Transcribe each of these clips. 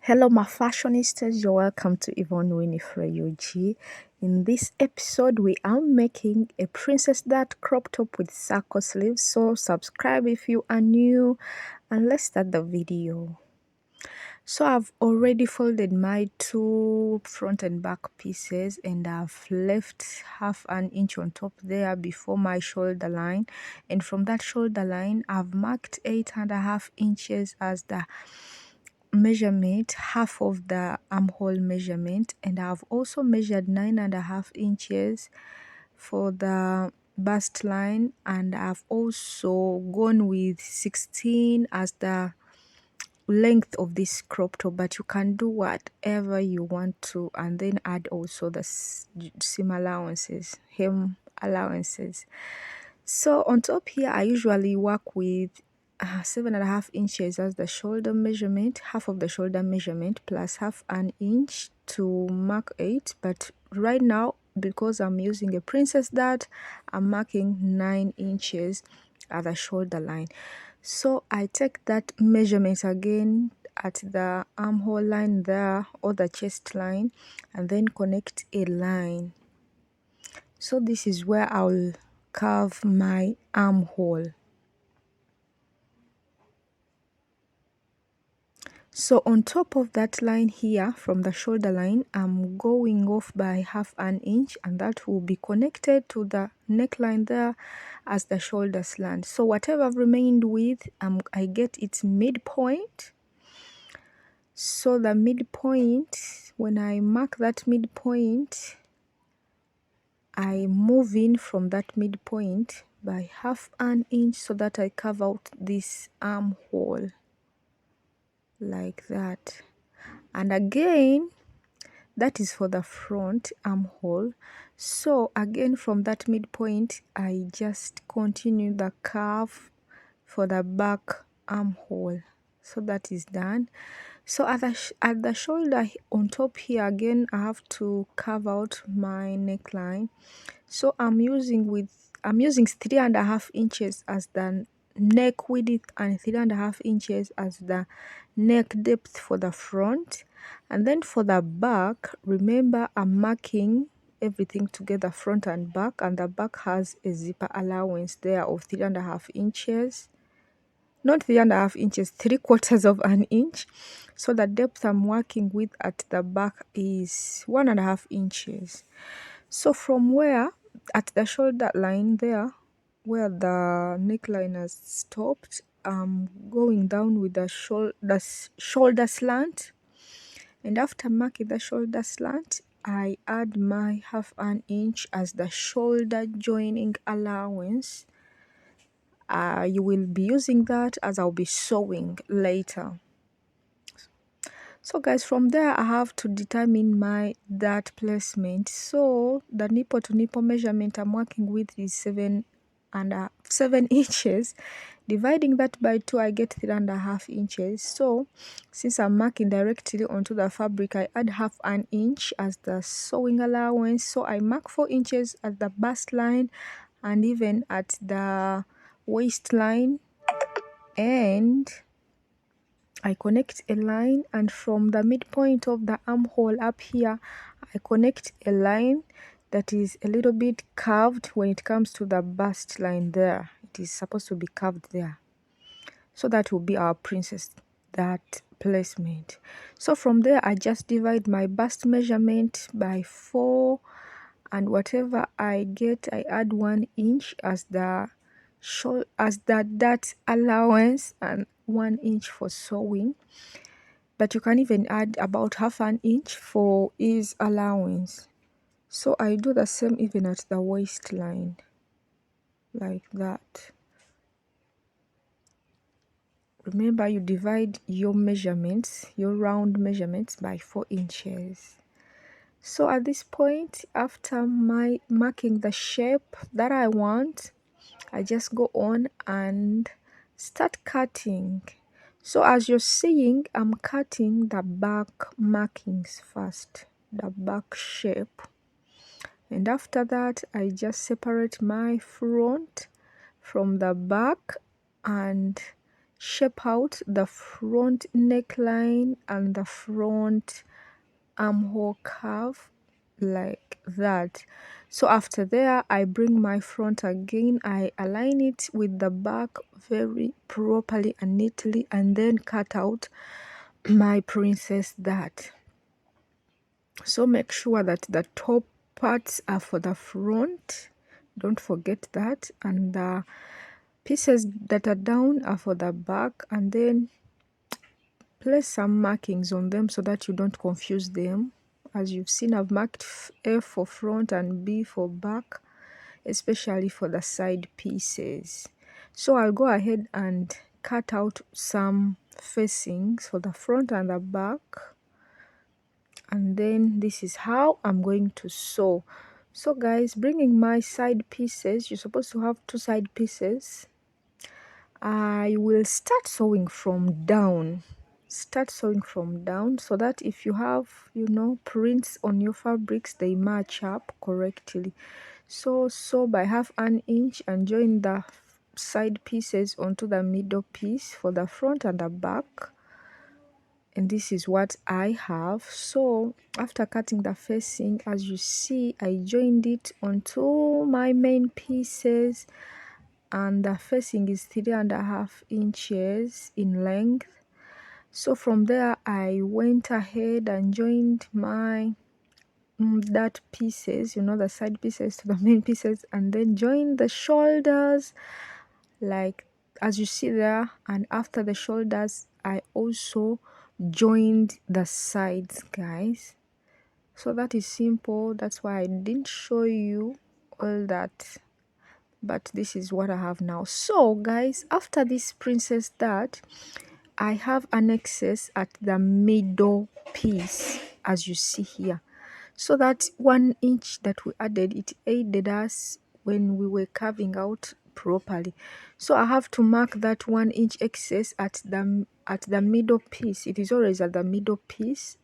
Hello, my fashionistas. You're welcome to Yvonne Winifred UG. In this episode, we are making a princess dart crop top with circle sleeves. So subscribe if you are new, and let's start the video. So I've already folded my two front and back pieces, and I've left half an inch on top there before my shoulder line. And from that shoulder line, I've marked 8.5 inches as the measurement, half of the armhole measurement, and I've also measured 9.5 inches for the bust line, and I've also gone with 16 as the length of this crop top, but you can do whatever you want to, and then add also the seam allowances, hem allowances. So on top here, I usually work with 7.5 inches as the shoulder measurement, half of the shoulder measurement plus half an inch to mark 8. But right now, because I'm using a princess dart, I'm marking 9 inches at the shoulder line. So I take that measurement again at the armhole line there, or the chest line, and then connect a line. So this is where I'll carve my armhole. So on top of that line here, from the shoulder line, I'm going off by half an inch, and that will be connected to the neckline there as the shoulder slant. So whatever I've remained with, I get its midpoint. So the midpoint, when I mark that midpoint, I move in from that midpoint by half an inch so that I carve out this armhole like that. And again, that is for the front armhole. So again, from that midpoint, I just continue the curve for the back armhole. So that is done. So at the shoulder on top here, again, I have to carve out my neckline. So I'm using 3.5 inches as the neck width and 3.5 inches as the neck depth for the front. And then for the back, remember I'm marking everything together, front and back, and the back has a zipper allowance there of 3.5 inches. Not 3.5 inches, 3/4 of an inch. So the depth I'm working with at the back is 1.5 inches. So from where, at the shoulder line there, where the neckline has stopped, I'm going down with the shoulder slant. And after marking the shoulder slant, I add my half an inch as the shoulder joining allowance. You will be using that as I'll be sewing later. So guys, from there I have to determine my dart placement. So the nipple to nipple measurement I'm working with is 7 inches. Dividing that by 2, I get 3.5 inches. So since I'm marking directly onto the fabric, I add half an inch as the sewing allowance. So I mark 4 inches at the bust line and even at the waistline, and I connect a line, and from the midpoint of the armhole up here, I connect a line that is a little bit curved when it comes to the bust line there. It is supposed to be curved there. So that will be our princess dart placement. So from there, I just divide my bust measurement by 4, and whatever I get, I add 1 inch as the dart allowance and 1 inch for sewing. But you can even add about half an inch for ease allowance. So I do the same even at the waistline, like that. Remember, you divide your measurements, your round measurements, by 4 inches. So at this point, after my marking the shape that I want, I just go on and start cutting. So as you're seeing, I'm cutting the back markings first, the back shape. And after that, I just separate my front from the back and shape out the front neckline and the front armhole curve like that. So after there, I bring my front again, I align it with the back very properly and neatly, and then cut out my princess dart. So make sure that the top parts are for the front, don't forget that, and the pieces that are down are for the back, and then place some markings on them so that you don't confuse them. As you've seen, I've marked F for front and B for back, especially for the side pieces. So I'll go ahead and cut out some facings for the front and the back, and then this is how I'm going to sew. So guys, bringing my side pieces, you're supposed to have two side pieces. I will start sewing from down. Start sewing from down so that if you have, prints on your fabrics, they match up correctly. So sew by half an inch and join the side pieces onto the middle piece for the front and the back. And this is what I have. So after cutting the facing, as you see, I joined it onto my main pieces, and the facing is 3.5 inches in length. So from there, I went ahead and joined my dart pieces, the side pieces to the main pieces, and then joined the shoulders like as you see there. And after the shoulders, I also joined the sides, guys. So that is simple. That's why I didn't show you all that, but this is what I have now. So guys, after this princess dart, I have an excess at the middle piece, as you see here. So that 1 inch that we added, it aided us when we were carving out properly. So I have to mark that 1 inch excess at the middle piece. It is always at the middle piece.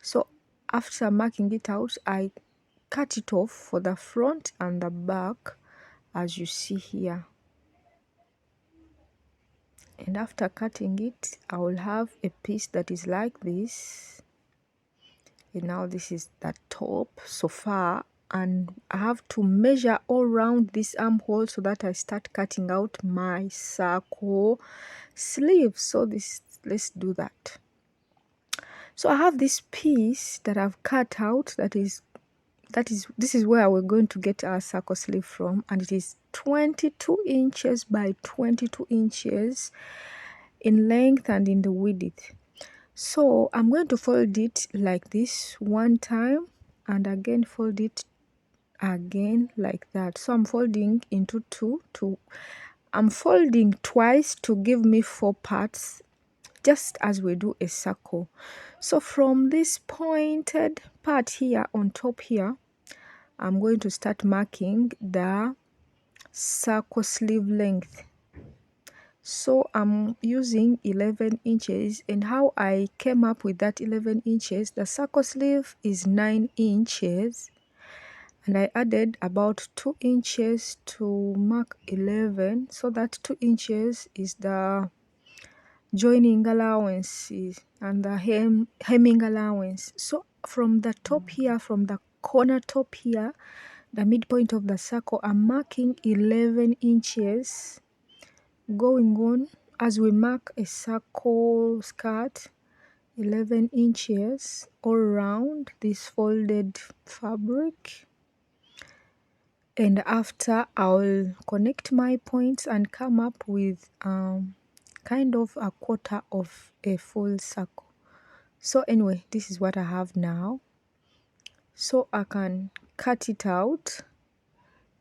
So after marking it out, I cut it off for the front and the back, as you see here. And after cutting it, I will have a piece that is like this. And now this is the top so far, and I have to measure all around this armhole so that I start cutting out my circle sleeve. So let's do that. So I have this piece that I've cut out, this is where we're going to get our circle sleeve from, and it is 22 inches by 22 inches in length and in the width. So I'm going to fold it like this one time, and again fold it again like that. So I'm folding into I'm folding twice to give me 4 parts, just as we do a circle. So from this pointed part here on top here, I'm going to start marking the circle sleeve length. So I'm using 11 inches, and how I came up with that 11 inches, the circle sleeve is 9 inches, and I added about 2 inches to mark 11, so that 2 inches is the joining allowance and the hemming allowance. So from the top here, from the corner top here, the midpoint of the circle, I'm marking 11 inches going on as we mark a circle skirt, 11 inches all around this folded fabric. And after, I'll connect my points and come up with kind of a quarter of a full circle. So anyway, this is what I have now. So I can cut it out,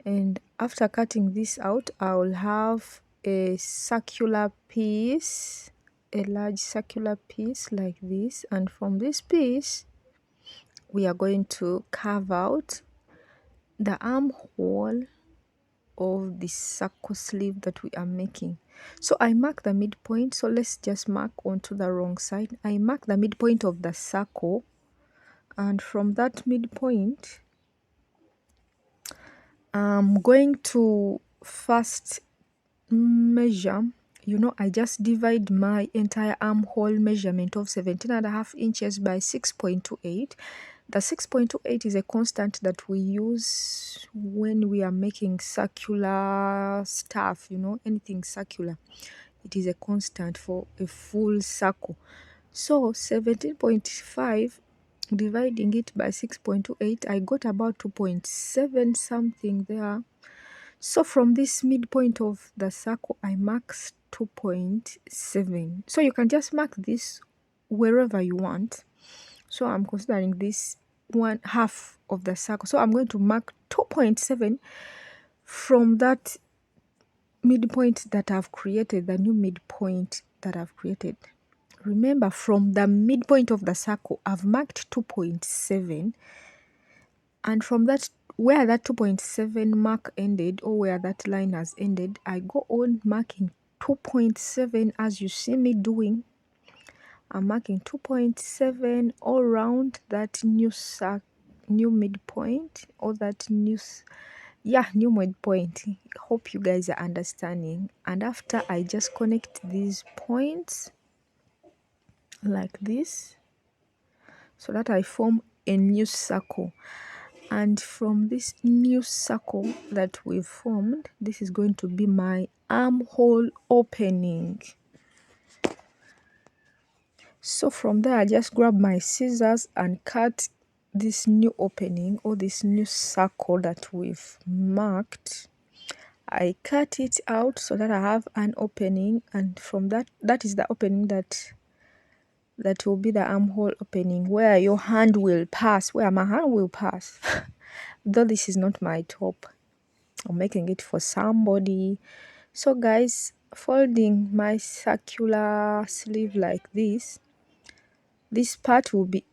and after cutting this out, I'll have a circular piece, a large circular piece like this, and from this piece we are going to carve out the armhole of the circle sleeve that we are making. So I mark the midpoint. So let's just mark onto the wrong side. I mark the midpoint of the circle, and from that midpoint I'm going to first measure you know, I just divide my entire armhole measurement of 17.5 inches by 6.28. The 6.28 is a constant that we use when we are making circular stuff, you know, anything circular. It is a constant for a full circle. So 17.5 dividing it by 6.28, I got about 2.7 something there. So from this midpoint of the circle, I marked 2.7. So you can just mark this wherever you want. So I'm considering this one half of the circle. So I'm going to mark 2.7 from that midpoint that I've created, the new midpoint that I've created. Remember, from the midpoint of the circle, I've marked 2.7, and from that, where that 2.7 mark ended, or where that line has ended, I go on marking 2.7 as you see me doing. I'm marking 2.7 all around that new midpoint, or that new midpoint. Hope you guys are understanding. And after, I just connect these points like this, so that I form a new circle. And from this new circle that we've formed, this is going to be my armhole opening. So from there, I just grab my scissors and cut this new opening, or this new circle that we've marked. I cut it out so that I have an opening, and from that is the opening that will be the armhole opening, where your hand will pass, where my hand will pass. Though this is not my top, I'm making it for somebody. So guys, folding my circular sleeve like this part will be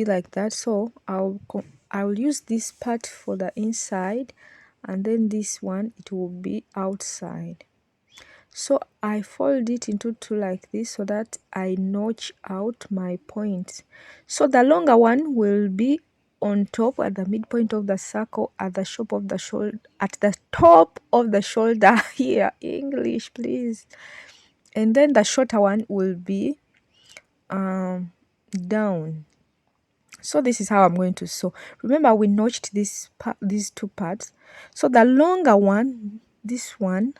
like that. So I'll use this part for the inside, and then this one, it will be outside. So I fold it into two like this, so that I notch out my points. So the longer one will be on top at the midpoint of the circle, at the top of the shoulder, here, English please. And then the shorter one will be down. So this is how I'm going to sew. Remember, we notched these two parts. So the longer one, this one,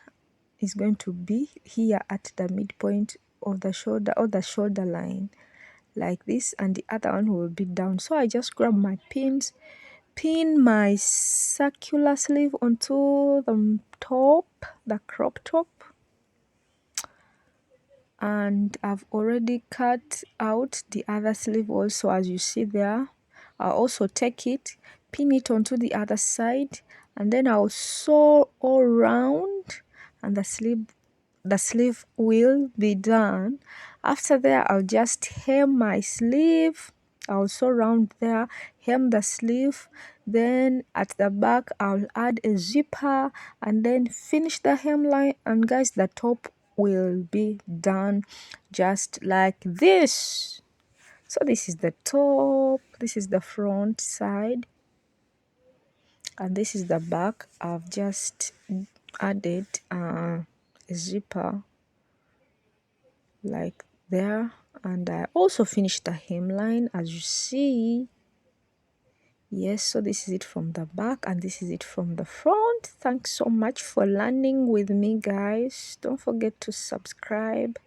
is going to be here at the midpoint of the shoulder, or the shoulder line, like this, and the other one will be down. So I just grab my pins, pin my circular sleeve onto the top, the crop top, and I've already cut out the other sleeve also, as you see there. I'll also take it, pin it onto the other side, and then I'll sew all around, and the sleeve will be done. After that, I'll just hem my sleeve. I'll sew around there, hem the sleeve. Then at the back, I'll add a zipper, and then finish the hemline. And guys, the top will be done just like this. So this is the top, this is the front side, and this is the back. I've just added a zipper like there, and I also finished the hemline, as you see. Yes, so this is it from the back, and this is it from the front. Thanks so much for learning with me, guys. Don't forget to subscribe.